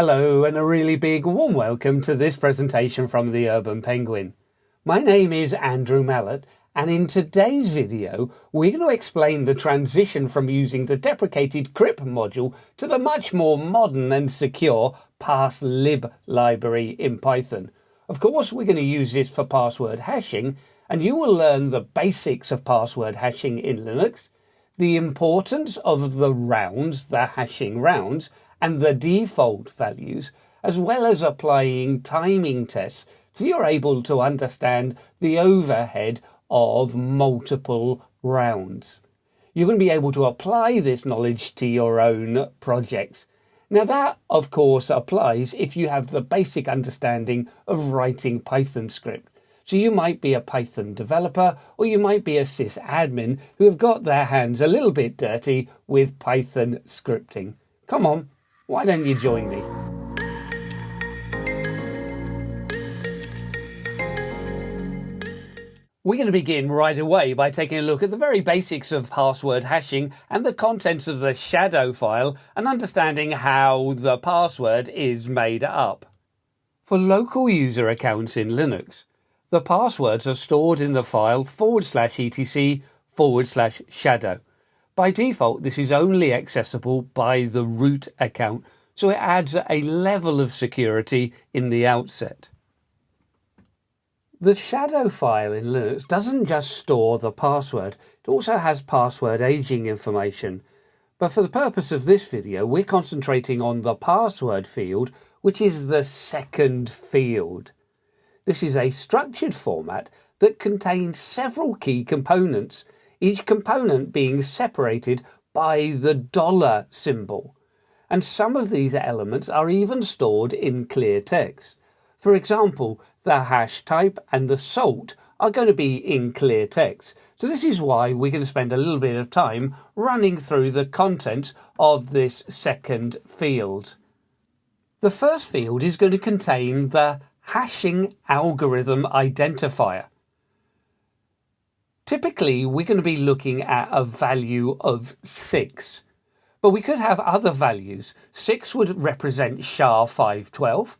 Hello and a really big warm welcome to this presentation from the Urban Penguin. My name is Andrew Mallett, and in today's video we're going to explain the transition from using the deprecated CRIP module to the much more modern and secure parslib library in Python. Of course, we're going to use this for password hashing, and you will learn the basics of password hashing in Linux, the importance of the rounds, the hashing rounds, and the default values, as well as applying timing tests so you're able to understand the overhead of multiple rounds. You're going to be able to apply this knowledge to your own projects. Now that, of course, applies if you have the basic understanding of writing Python script. So you might be a Python developer, or you might be a sysadmin who have got their hands a little bit dirty with Python scripting. Come on, why don't you join me? We're going to begin right away by taking a look at the very basics of password hashing and the contents of the shadow file and understanding how the password is made up. For local user accounts in Linux, the passwords are stored in the file /etc/shadow. By default, this is only accessible by the root account, so it adds a level of security in the outset. The shadow file in Linux doesn't just store the password, it also has password aging information. But for the purpose of this video, we're concentrating on the password field, which is the second field. This is a structured format that contains several key components, each component being separated by the dollar symbol. And some of these elements are even stored in clear text. For example, the hash type and the salt are going to be in clear text. So this is why we're going to spend a little bit of time running through the contents of this second field. The first field is going to contain the hashing algorithm identifier. Typically, we're going to be looking at a value of 6, but we could have other values. 6 would represent SHA-512,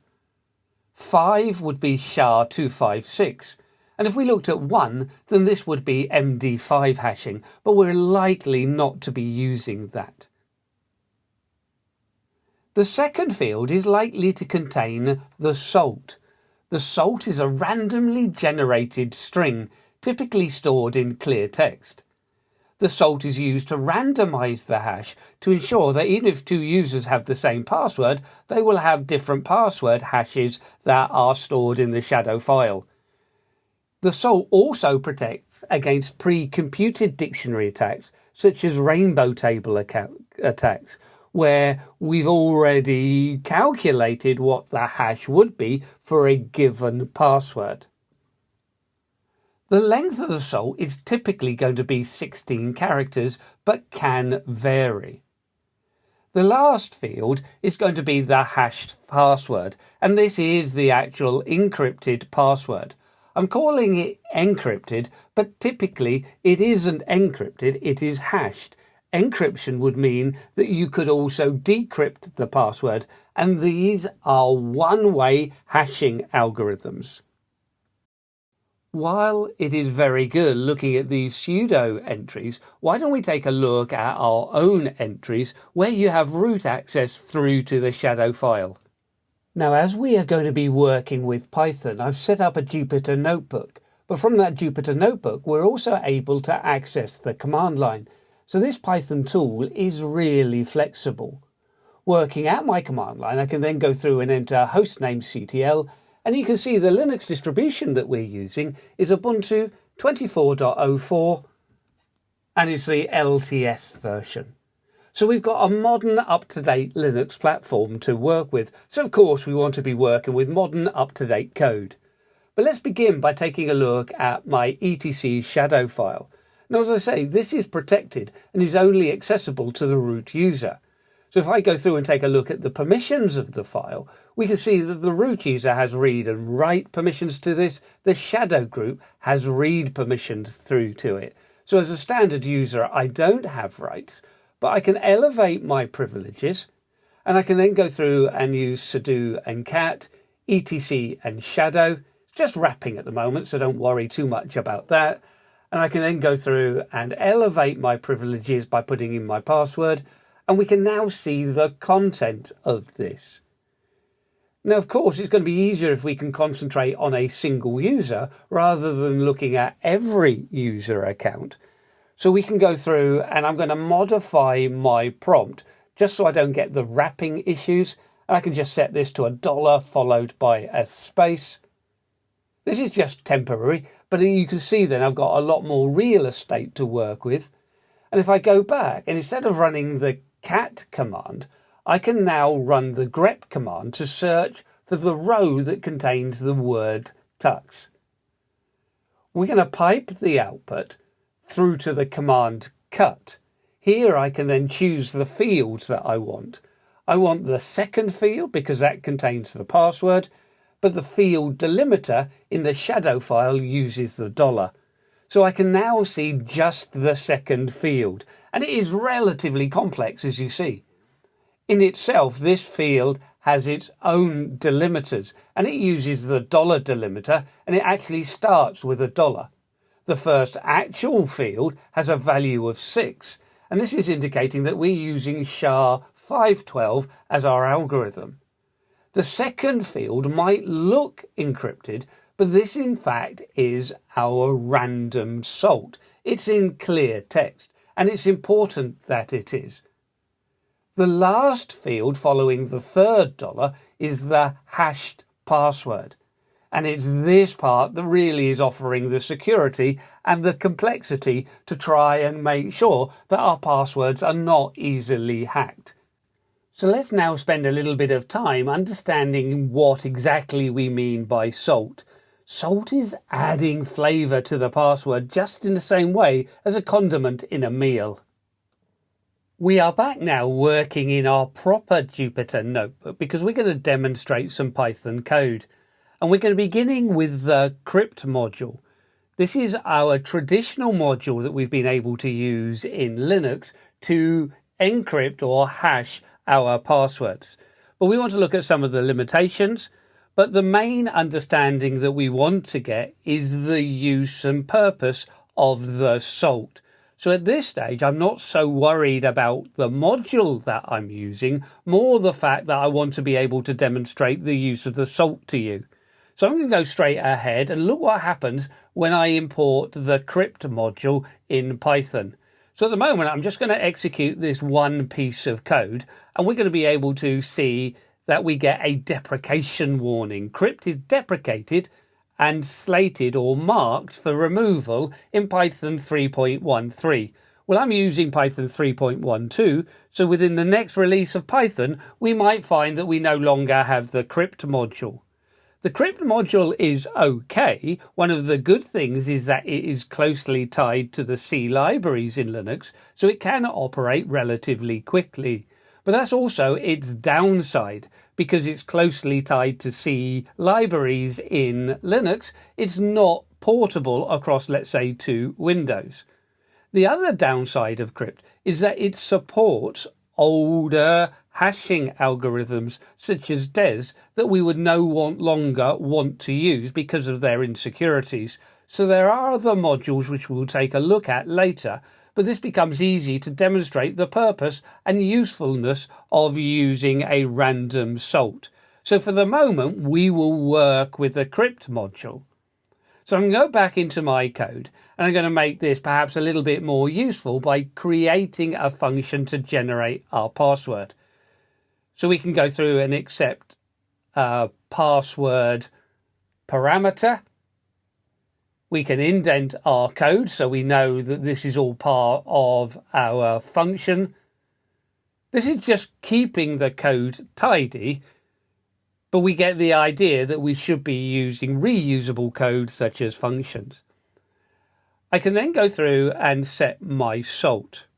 5 would be SHA-256, and if we looked at 1, then this would be MD5 hashing, but we're likely not to be using that. The second field is likely to contain the salt. The salt is a randomly generated string, typically stored in clear text. The salt is used to randomize the hash to ensure that even if two users have the same password, they will have different password hashes that are stored in the shadow file. The salt also protects against pre-computed dictionary attacks, such as rainbow table attacks, where we've already calculated what the hash would be for a given password. The length of the salt is typically going to be 16 characters, but can vary. The last field is going to be the hashed password, and this is the actual encrypted password. I'm calling it encrypted, but typically it isn't encrypted, it is hashed. Encryption would mean that you could also decrypt the password, and these are one-way hashing algorithms. While it is very good looking at these pseudo entries, why don't we take a look at our own entries where you have root access through to the shadow file. Now, as we are going to be working with Python, I've set up a Jupyter Notebook, but from that Jupyter Notebook we're also able to access the command line. So this Python tool is really flexible. Working at my command line, I can then go through and enter hostnamectl, and you can see the Linux distribution that we're using is Ubuntu 24.04, and it's the LTS version. So we've got a modern, up-to-date Linux platform to work with. So of course we want to be working with modern, up-to-date code. But let's begin by taking a look at my etc shadow file. Now, as I say, this is protected and is only accessible to the root user. So if I go through and take a look at the permissions of the file, we can see that the root user has read and write permissions to this. The shadow group has read permissions through to it. So as a standard user, I don't have rights, but I can elevate my privileges And I can then go through and use sudo and cat, etc and shadow. It's just wrapping at the moment, so don't worry too much about that. And I can then go through and elevate my privileges by putting in my password. And we can now see the content of this. Now, of course, it's going to be easier if we can concentrate on a single user rather than looking at every user account. So we can go through and I'm going to modify my prompt just so I don't get the wrapping issues. And I can just set this to $1 followed by a space. This is just temporary, but you can see then I've got a lot more real estate to work with. And if I go back and instead of running the cat command, I can now run the grep command to search for the row that contains the word tux. We're going to pipe the output through to the command cut. Here I can then choose the fields that I want. I want the second field because that contains the password, but the field delimiter in the shadow file uses the $. So I can now see just the second field, and it is relatively complex as you see. In itself, this field has its own delimiters, and it uses the $, delimiter, and it actually starts with $. The first actual field has a value of 6, and this is indicating that we're using SHA-512 as our algorithm. The second field might look encrypted, but this in fact is our random salt. It's in clear text, and it's important that it is. The last field following the third $, is the hashed password. And it's this part that really is offering the security and the complexity to try and make sure that our passwords are not easily hacked. So let's now spend a little bit of time understanding what exactly we mean by salt. Salt is adding flavour to the password just in the same way as a condiment in a meal. We are back now working in our proper Jupyter notebook because we're going to demonstrate some Python code. And we're going to be beginning with the crypt module. This is our traditional module that we've been able to use in Linux to encrypt or hash our passwords. But we want to look at some of the limitations. But the main understanding that we want to get is the use and purpose of the salt. So at this stage, I'm not so worried about the module that I'm using, more the fact that I want to be able to demonstrate the use of the salt to you. So I'm going to go straight ahead and look what happens when I import the crypt module in Python. So at the moment, I'm just going to execute this one piece of code, and we're going to be able to see that we get a deprecation warning. Crypt is deprecated and slated or marked for removal in Python 3.13. Well, I'm using Python 3.12, so within the next release of Python, we might find that we no longer have the crypt module. The crypt module is okay. One of the good things is that it is closely tied to the C libraries in Linux, so it can operate relatively quickly. But that's also its downside. Because it's closely tied to C libraries in Linux, it's not portable across, let's say, 2 Windows. The other downside of crypt is that it supports older hashing algorithms such as DES that we would no longer want to use because of their insecurities. So there are other modules which we'll take a look at later, but this becomes easy to demonstrate the purpose and usefulness of using a random salt. So for the moment, we will work with the crypt module. So I'm going to go back into my code, and I'm going to make this perhaps a little bit more useful by creating a function to generate our password. So we can go through and accept a password parameter. We can indent our code so we know that this is all part of our function. This is just keeping the code tidy, but we get the idea that we should be using reusable code such as functions. I can then go through and set my salt.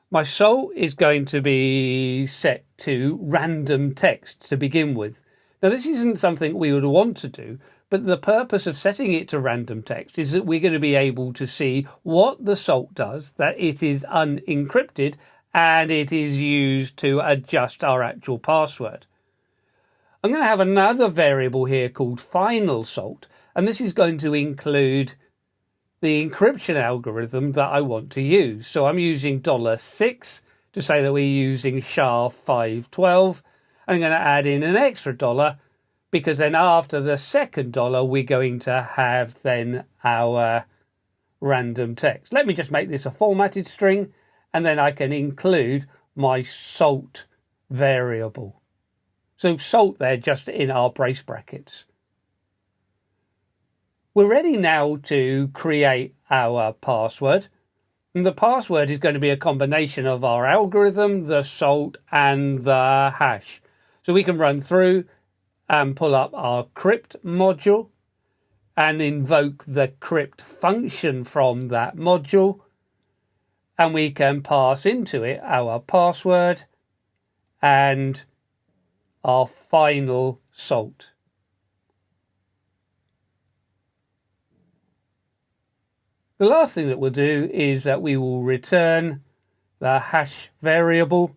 My salt is going to be set to random text to begin with. Now, this isn't something we would want to do, but the purpose of setting it to random text is that we're going to be able to see what the salt does, that it is unencrypted, and it is used to adjust our actual password. I'm going to have another variable here called final salt, and this is going to include the encryption algorithm that I want to use. So I'm using $6 to say that we're using SHA-512. I'm going to add in an extra $, because then after the second $, we're going to have then our random text. Let me just make this a formatted string, and then I can include my salt variable. So salt there just in our brace brackets. We're ready now to create our password. And the password is going to be a combination of our algorithm, the salt, and the hash. So we can run through and pull up our crypt module and invoke the crypt function from that module. And we can pass into it our password and our final salt. The last thing that we'll do is that we will return the hash variable.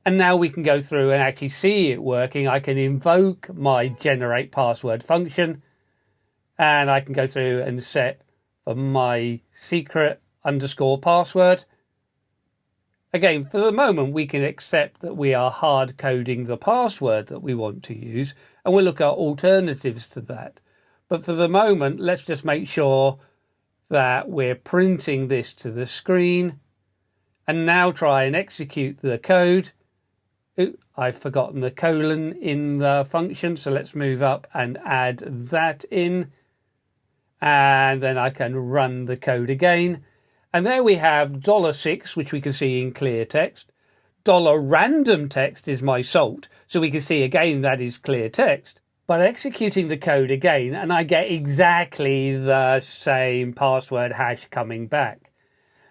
And now we can go through and actually see it working. I can invoke my generate password function, and I can go through and set for my secret underscore password. Again, for the moment, we can accept that we are hard coding the password that we want to use, and we'll look at alternatives to that. But for the moment, let's just make sure that we're printing this to the screen, and now try and execute the code. Ooh, I've forgotten the colon in the function, so let's move up and add that in. And then I can run the code again. And there we have $6, which we can see in clear text. $random text is my salt, so we can see again that is clear text. But executing the code again, and I get exactly the same password hash coming back.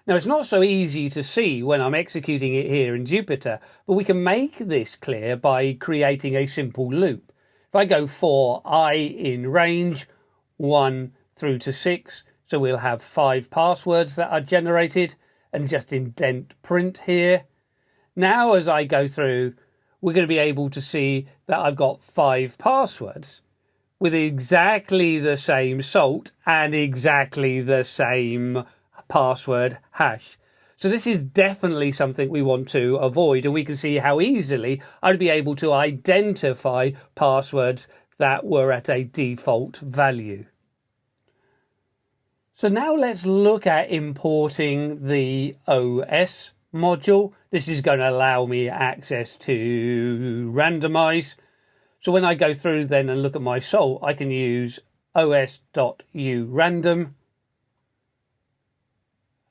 Now, it's not so easy to see when I'm executing it here in Jupyter, but we can make this clear by creating a simple loop. If I go for I in range 1 through to 6, so we'll have 5 passwords that are generated, and just indent print here. Now, as I go through, we're going to be able to see that I've got 5 passwords with exactly the same salt and exactly the same password hash. So this is definitely something we want to avoid, and we can see how easily I'd be able to identify passwords that were at a default value. So now let's look at importing the OS module. This is going to allow me access to randomize. So when I go through then and look at my salt, I can use os.urandom.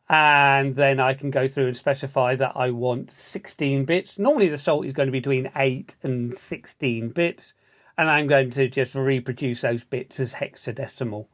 And then I can go through and specify that I want 16 bits. Normally the salt is going to be between 8 and 16 bits. And I'm going to just reproduce those bits as hexadecimal.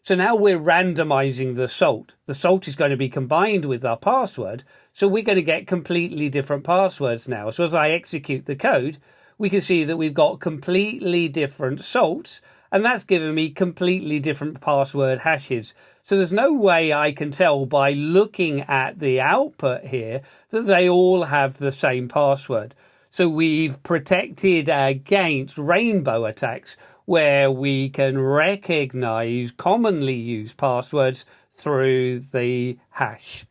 So now we're randomizing the salt. The salt is going to be combined with our password. So we're going to get completely different passwords now. So as I execute the code, we can see that we've got completely different salts. And that's given me completely different password hashes. So there's no way I can tell by looking at the output here that they all have the same password. So we've protected against rainbow attacks where we can recognize commonly used passwords through the hash.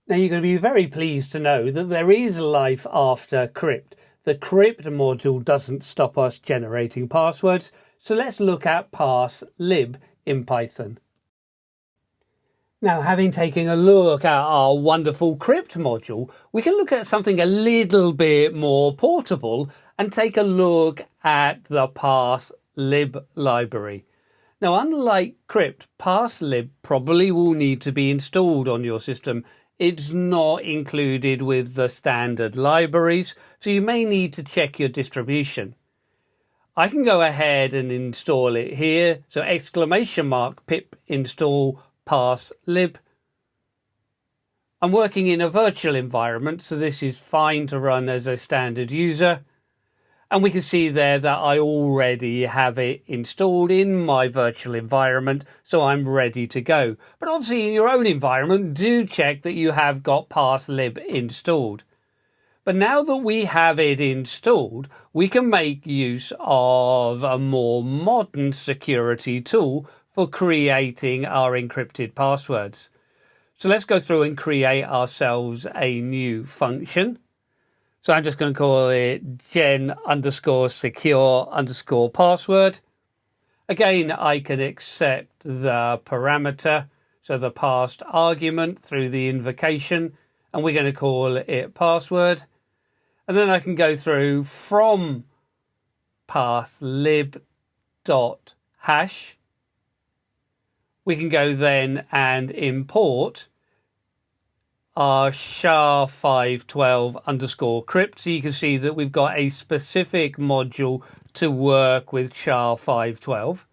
Now you're going to be very pleased to know that there is life after crypt. The crypt module doesn't stop us generating passwords. So let's look at parselib in Python. Now, having taken a look at our wonderful crypt module, we can look at something a little bit more portable and take a look at the parselib library. Now, unlike crypt, parselib probably will need to be installed on your system. It's not included with the standard libraries, so you may need to check your distribution. I can go ahead and install it here. So !pip install parselib. I'm working in a virtual environment, so this is fine to run as a standard user. And we can see there that I already have it installed in my virtual environment, so I'm ready to go. But obviously in your own environment, do check that you have got PathLib installed. But now that we have it installed, we can make use of a more modern security tool for creating our encrypted passwords. So let's go through and create ourselves a new function. So I'm just going to call it gen_secure_password. Again, I can accept the parameter, so the passed argument through the invocation, and we're going to call it password. And then I can go through from pathlib.hash. We can go then and import our SHA-512_crypt. So you can see that we've got a specific module to work with SHA-512.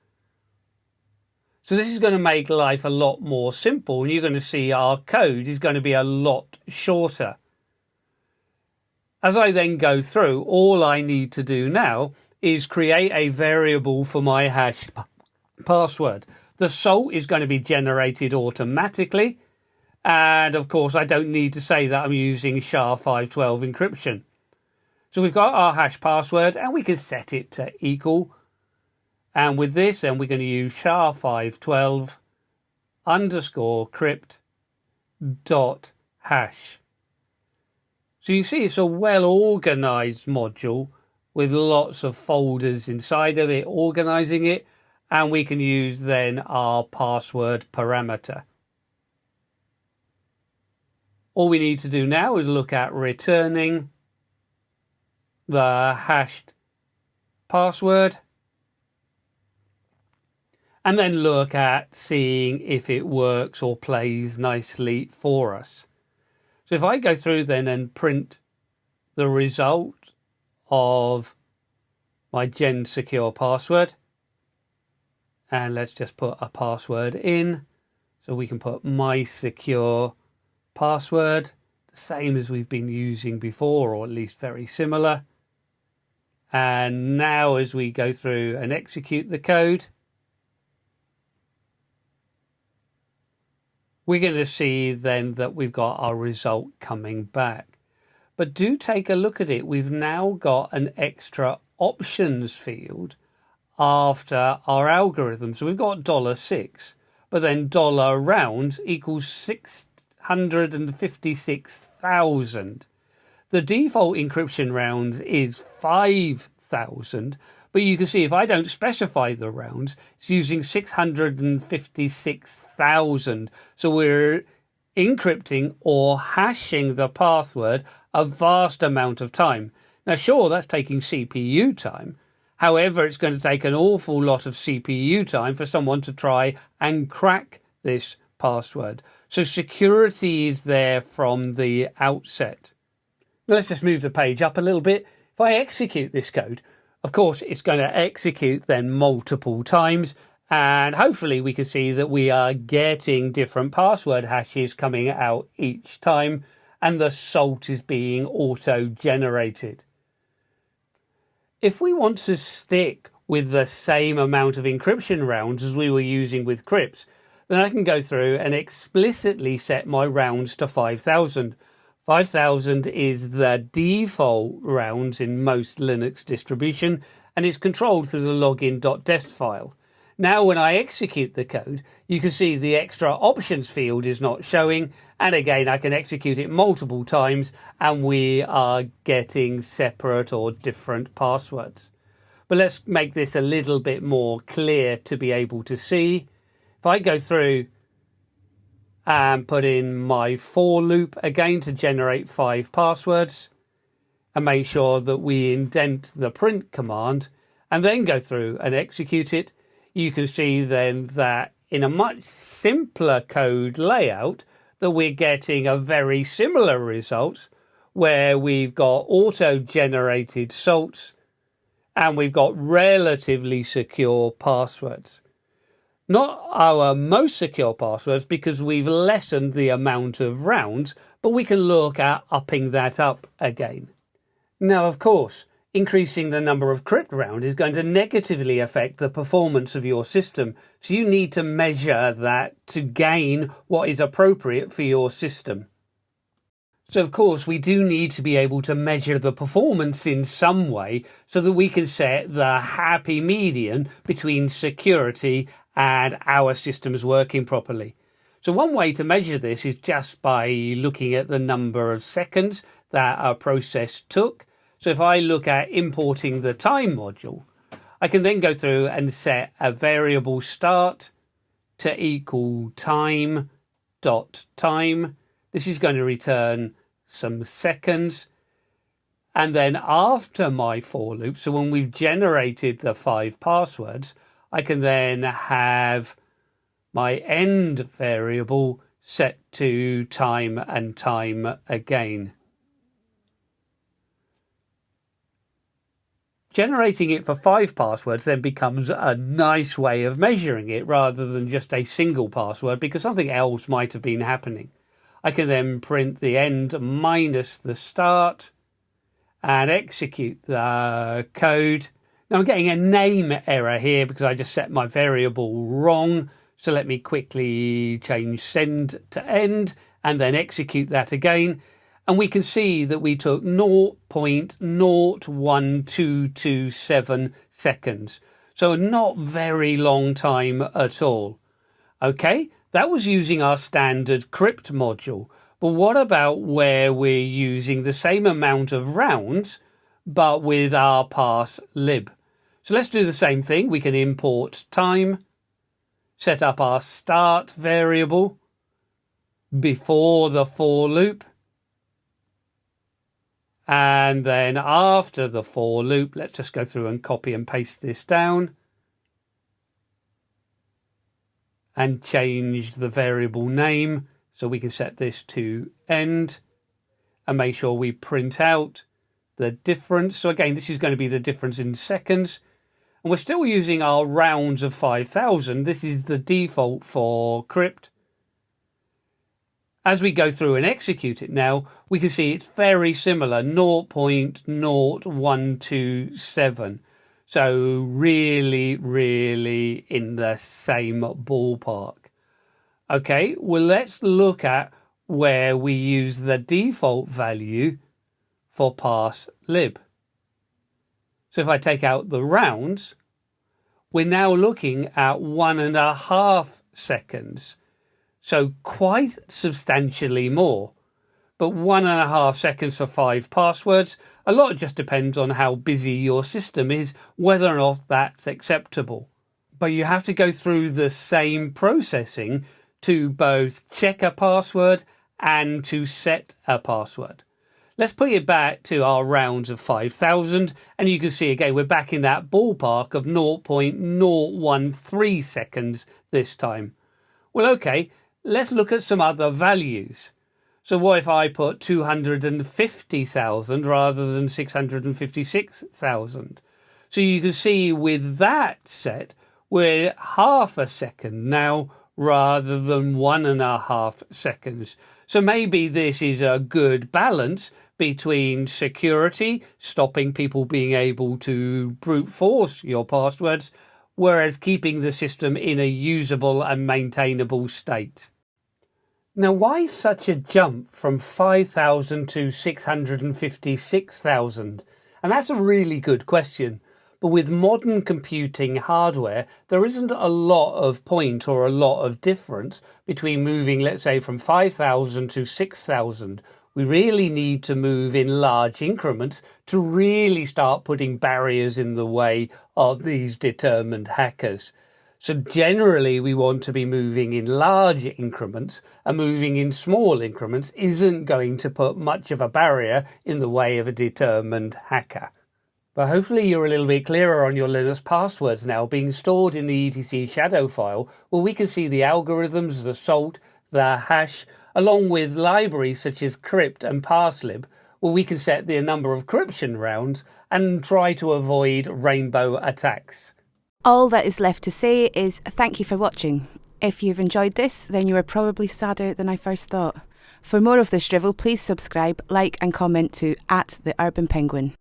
So this is going to make life a lot more simple, and you're going to see our code is going to be a lot shorter. As I then go through, all I need to do now is create a variable for my hashed password. The salt is going to be generated automatically. And of course, I don't need to say that I'm using SHA-512 encryption. So we've got our hash password and we can set it to equal. And with this, then we're going to use SHA-512_crypt.hash. So you see it's a well-organized module with lots of folders inside of it, organizing it. And we can use then our password parameter. All we need to do now is look at returning the hashed password and then look at seeing if it works or plays nicely for us. So if I go through then and print the result of my Gen Secure password, and let's just put a password in, so we can put my secure password, the same as we've been using before, or at least very similar. And now as we go through and execute the code, we're going to see then that we've got our result coming back. But do take a look at it. We've now got an extra options field after our algorithm. So we've got $6, but then $rounds equals 656,000. The default encryption rounds is 5,000, but you can see if I don't specify the rounds, it's using 656,000. So we're encrypting or hashing the password a vast amount of time. Now, sure, that's taking CPU time. However, it's going to take an awful lot of CPU time for someone to try and crack this password. So security is there from the outset. Now let's just move the page up a little bit. If I execute this code, of course, it's going to execute then multiple times. And hopefully we can see that we are getting different password hashes coming out each time. And the salt is being auto-generated. If we want to stick with the same amount of encryption rounds as we were using with crypts, then I can go through and explicitly set my rounds to 5,000. 5,000 is the default rounds in most Linux distribution, and it's controlled through the login.dest file. Now when I execute the code, you can see the extra options field is not showing, and again I can execute it multiple times and we are getting separate or different passwords. But let's make this a little bit more clear to be able to see. If I go through and put in my for loop again to generate 5 passwords and make sure that we indent the print command and then go through and execute it, you can see then that in a much simpler code layout that we're getting a very similar result where we've got auto-generated salts and we've got relatively secure passwords. Not our most secure passwords because we've lessened the amount of rounds, but we can look at upping that up again. Now, of course, Increasing the number of crypt rounds is going to negatively affect the performance of your system. So you need to measure that to gain what is appropriate for your system. So of course we do need to be able to measure the performance in some way so that we can set the happy median between security and our systems working properly. So one way to measure this is just by looking at the number of seconds that a process took. So if I look at importing the time module, I can then go through and set a variable start to equal time dot time. This is going to return some seconds. And then after my for loop, so when we've generated the 5 passwords, I can then have my end variable set to time and time again. Generating it for 5 passwords then becomes a nice way of measuring it rather than just a single password, because something else might have been happening. I can then print the end minus the start and execute the code. Now I'm getting a name error here because I just set my variable wrong. So let me quickly change send to end and then execute that again. And we can see that we took 0.01227 seconds. So not very long time at all. Okay, that was using our standard crypt module. But what about where we're using the same amount of rounds, but with our parse lib? So let's do the same thing. We can import time, set up our start variable before the for loop. And then after the for loop, let's just go through and copy and paste this down. And change the variable name so we can set this to end. And make sure we print out the difference. So again, this is going to be the difference in seconds. And we're still using our rounds of 5,000. This is the default for crypt. As we go through and execute it now, we can see it's very similar, 0.0127. So really, really in the same ballpark. Okay, well, let's look at where we use the default value for parse lib. So if I take out the rounds, we're now looking at 1.5 seconds. So quite substantially more. But 1.5 seconds for 5 passwords. A lot just depends on how busy your system is, whether or not that's acceptable. But you have to go through the same processing to both check a password and to set a password. Let's put it back to our rounds of 5,000, and you can see again we're back in that ballpark of 0.013 seconds this time. Well, okay, let's look at some other values. So what if I put 250,000 rather than 656,000? So you can see with that set, we're half a second now rather than 1.5 seconds. So maybe this is a good balance between security, stopping people being able to brute force your passwords, whereas keeping the system in a usable and maintainable state. Now, why such a jump from 5,000 to 656,000? And that's a really good question. But with modern computing hardware, there isn't a lot of point or a lot of difference between moving, let's say, from 5,000 to 6,000. We really need to move in large increments to really start putting barriers in the way of these determined hackers. So generally, we want to be moving in large increments, and moving in small increments isn't going to put much of a barrier in the way of a determined hacker. But hopefully you're a little bit clearer on your Linux passwords now being stored in the etc shadow file, where we can see the algorithms, the salt, the hash, along with libraries such as crypt and parselib, where we can set the number of encryption rounds and try to avoid rainbow attacks. All that is left to say is thank you for watching. If you've enjoyed this, then you are probably sadder than I first thought. For more of this drivel, please subscribe, like and comment to @TheUrbanPenguin.